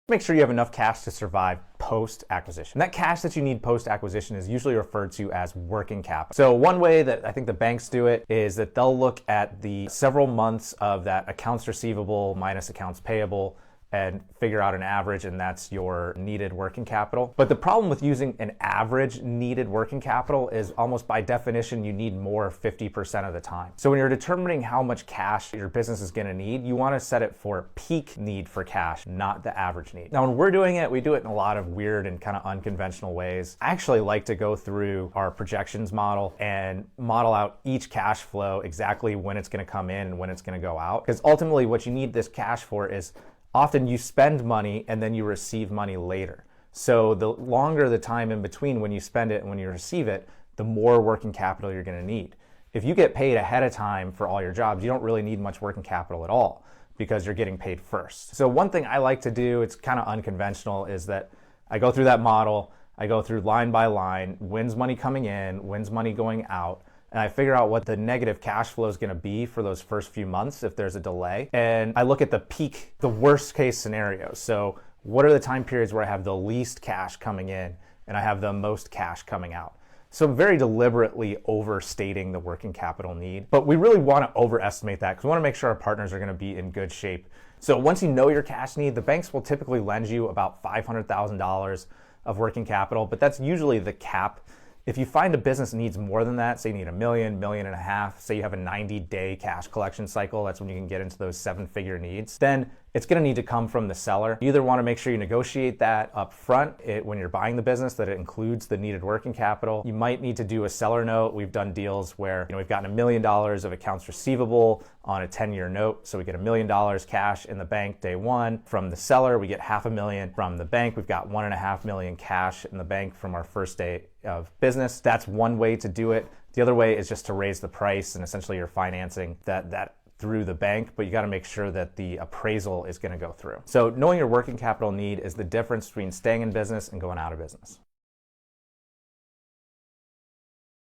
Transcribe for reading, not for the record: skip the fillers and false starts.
Make sure you have enough cash to survive post-acquisition. That cash that you need post-acquisition is usually referred to as working capital. So one way that I think the banks do it is that they'll look at the several months of that accounts receivable minus accounts payable and figure out an average, and that's your needed working capital. But the problem with using an average needed working capital is almost by definition, you need more 50% of the time. So when you're determining how much cash your business is gonna need, you wanna set it for peak need for cash, not the average need. Now, when we're doing it, we do it in a lot of weird and kind of unconventional ways. I actually like to go through our projections model and model out each cash flow, exactly when it's gonna come in and when it's gonna go out. Because ultimately what you need this cash for is often you spend money and then you receive money later. So the longer the time in between when you spend it and when you receive it, the more working capital you're gonna need. If you get paid ahead of time for all your jobs, you don't really need much working capital at all because you're getting paid first. So one thing I like to do, it's kind of unconventional, is that I go through that model, I go through line by line, when's money coming in, when's money going out, and I figure out what the negative cash flow is gonna be for those first few months if there's a delay. And I look at the peak, the worst case scenarios. So what are the time periods where I have the least cash coming in and I have the most cash coming out? So I'm very deliberately overstating the working capital need, but we really wanna overestimate that because we wanna make sure our partners are gonna be in good shape. So once you know your cash need, the banks will typically lend you about $500,000 of working capital, but that's usually the cap. If you find a business needs more than that, say you need $1 million, $1.5 million, say you have a 90-day cash collection cycle, that's when you can get into those 7-figure needs, then it's gonna need to come from the seller. You either wanna make sure you negotiate that up front when you're buying the business, that it includes the needed working capital. You might need to do a seller note. We've done deals where we've gotten $1 million of accounts receivable on a 10-year note. So we get $1 million cash in the bank day one from the seller. We get $500,000 from the bank. We've got $1.5 million cash in the bank from our first day of business. That's one way to do it. The other way is just to raise the price, and essentially you're financing that through the bank, but you got to make sure that the appraisal is going to go through. So knowing your working capital need is the difference between staying in business and going out of business.